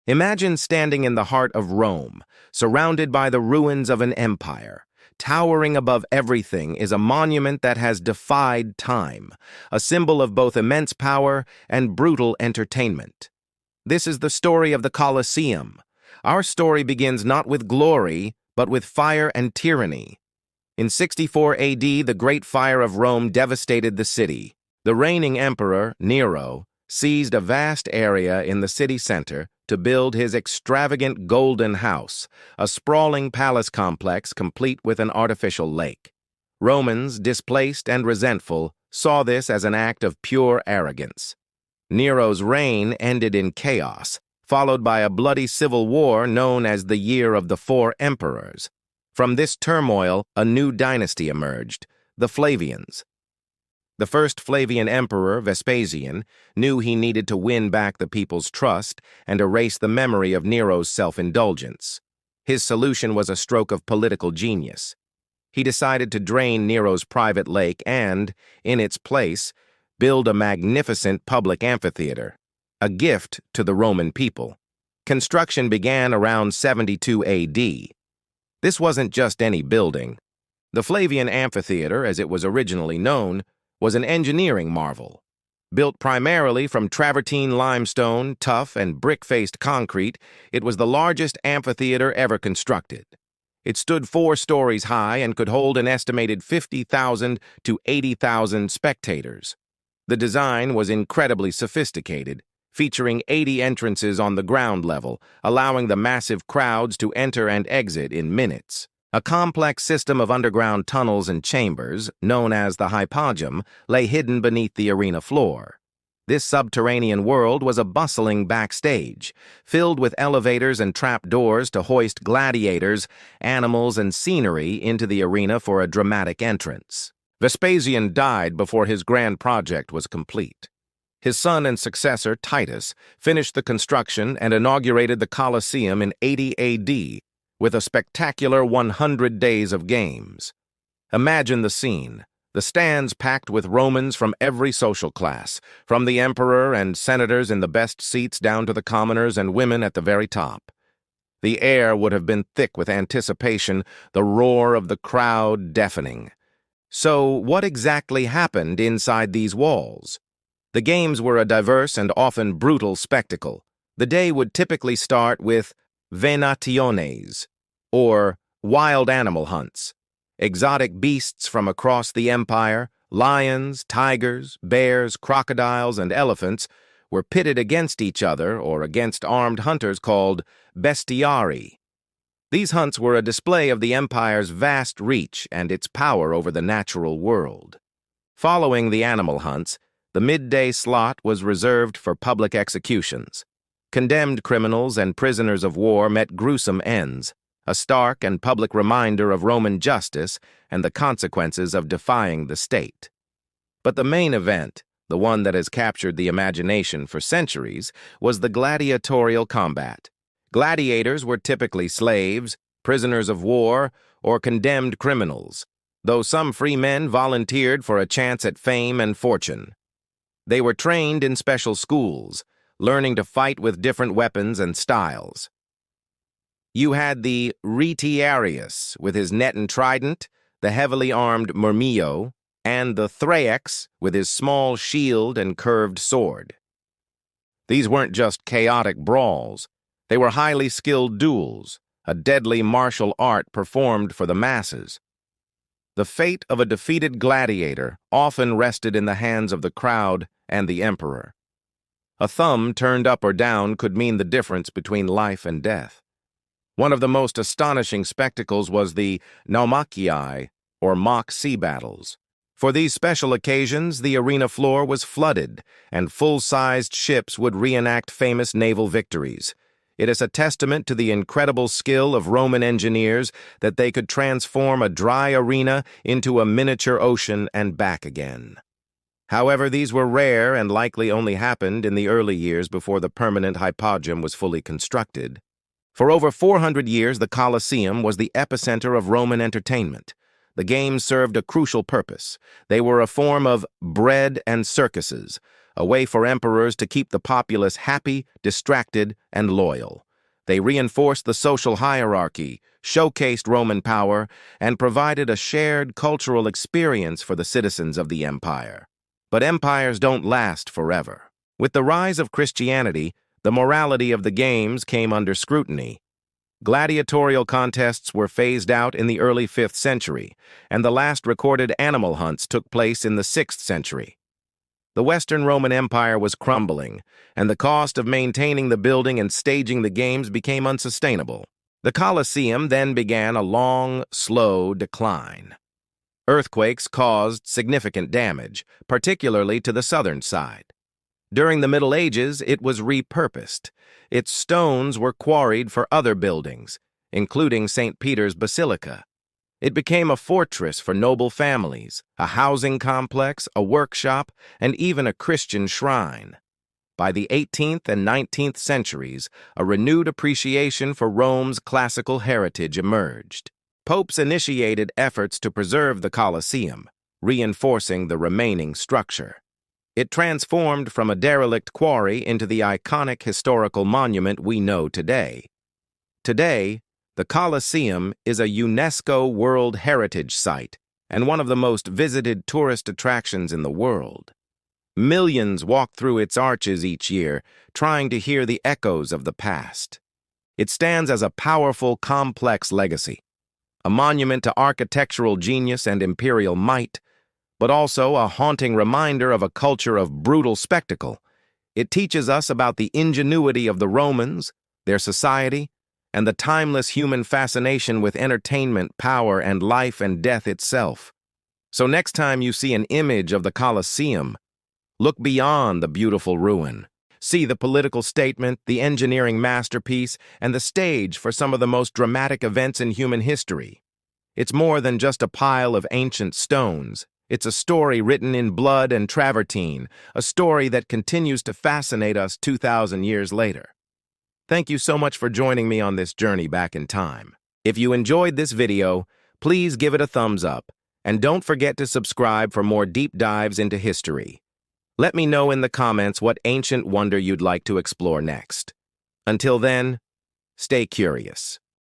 Imagine standing in the heart of Rome, surrounded by the ruins of an empire. Towering above everything is a monument that has defied time, a symbol of both immense power and brutal entertainment. This is the story of the Colosseum. Our story begins not with glory, but with fire and tyranny. In 64 AD, the Great Fire of Rome devastated the city. The reigning emperor, Nero, seized a vast area in the city center to build his extravagant golden house, a sprawling palace complex complete with an artificial lake. Romans, displaced and resentful, saw this as an act of pure arrogance. Nero's reign ended in chaos, followed by a bloody civil war known as the Year of the Four Emperors. From this turmoil, a new dynasty emerged, the Flavians. The first Flavian emperor, Vespasian, knew he needed to win back the people's trust and erase the memory of Nero's self-indulgence. His solution was a stroke of political genius. He decided to drain Nero's private lake and, in its place, build a magnificent public amphitheater, a gift to the Roman people. Construction began around 72 AD. This wasn't just any building. The Flavian Amphitheater, as it was originally known, was an engineering marvel. Built primarily from travertine limestone, tuff, and brick-faced concrete, it was the largest amphitheater ever constructed. It stood 4 stories high and could hold an estimated 50,000 to 80,000 spectators. The design was incredibly sophisticated, featuring 80 entrances on the ground level, allowing the massive crowds to enter and exit in minutes. A complex system of underground tunnels and chambers, known as the Hypogeum, lay hidden beneath the arena floor. This subterranean world was a bustling backstage, filled with elevators and trapdoors to hoist gladiators, animals, and scenery into the arena for a dramatic entrance. Vespasian died before his grand project was complete. His son and successor, Titus, finished the construction and inaugurated the Colosseum in 80 AD, with a spectacular 100 days of games. Imagine the scene, the stands packed with Romans from every social class, from the emperor and senators in the best seats down to the commoners and women at the very top. The air would have been thick with anticipation, the roar of the crowd deafening. So what exactly happened inside these walls? The games were a diverse and often brutal spectacle. The day would typically start with venationes, or wild animal hunts. Exotic beasts from across the empire, lions, tigers, bears, crocodiles, and elephants, were pitted against each other or against armed hunters called bestiarii. These hunts were a display of the empire's vast reach and its power over the natural world. Following the animal hunts, the midday slot was reserved for public executions. Condemned criminals and prisoners of war met gruesome ends, a stark and public reminder of Roman justice and the consequences of defying the state. But the main event, the one that has captured the imagination for centuries, was the gladiatorial combat. Gladiators were typically slaves, prisoners of war, or condemned criminals, though some free men volunteered for a chance at fame and fortune. They were trained in special schools, learning to fight with different weapons and styles. You had the retiarius with his net and trident, the heavily armed murmillo, and the thraex with his small shield and curved sword. These weren't just chaotic brawls. They were highly skilled duels, a deadly martial art performed for the masses. The fate of a defeated gladiator often rested in the hands of the crowd and the emperor. A thumb turned up or down could mean the difference between life and death. One of the most astonishing spectacles was the naumachii, or mock sea battles. For these special occasions, the arena floor was flooded, and full-sized ships would reenact famous naval victories. It is a testament to the incredible skill of Roman engineers that they could transform a dry arena into a miniature ocean and back again. However, these were rare and likely only happened in the early years before the permanent Hypogeum was fully constructed. For over 400 years, the Colosseum was the epicenter of Roman entertainment. The games served a crucial purpose. They were a form of bread and circuses, a way for emperors to keep the populace happy, distracted, and loyal. They reinforced the social hierarchy, showcased Roman power, and provided a shared cultural experience for the citizens of the empire. But empires don't last forever. With the rise of Christianity, the morality of the games came under scrutiny. Gladiatorial contests were phased out in the early 5th century, and the last recorded animal hunts took place in the 6th century. The Western Roman Empire was crumbling, and the cost of maintaining the building and staging the games became unsustainable. The Colosseum then began a long, slow decline. Earthquakes caused significant damage, particularly to the southern side. During the Middle Ages, it was repurposed. Its stones were quarried for other buildings, including St. Peter's Basilica. It became a fortress for noble families, a housing complex, a workshop, and even a Christian shrine. By the 18th and 19th centuries, a renewed appreciation for Rome's classical heritage emerged. Popes initiated efforts to preserve the Colosseum, reinforcing the remaining structure. It transformed from a derelict quarry into the iconic historical monument we know today. Today, the Colosseum is a UNESCO World Heritage Site and one of the most visited tourist attractions in the world. Millions walk through its arches each year, trying to hear the echoes of the past. It stands as a powerful, complex legacy, a monument to architectural genius and imperial might, but also a haunting reminder of a culture of brutal spectacle. It teaches us about the ingenuity of the Romans, their society, and the timeless human fascination with entertainment, power, and life and death itself. So next time you see an image of the Colosseum, look beyond the beautiful ruin. See the political statement, the engineering masterpiece, and the stage for some of the most dramatic events in human history. It's more than just a pile of ancient stones. It's a story written in blood and travertine, a story that continues to fascinate us 2,000 years later. Thank you so much for joining me on this journey back in time. If you enjoyed this video, please give it a thumbs up, and don't forget to subscribe for more deep dives into history. Let me know in the comments what ancient wonder you'd like to explore next. Until then, stay curious.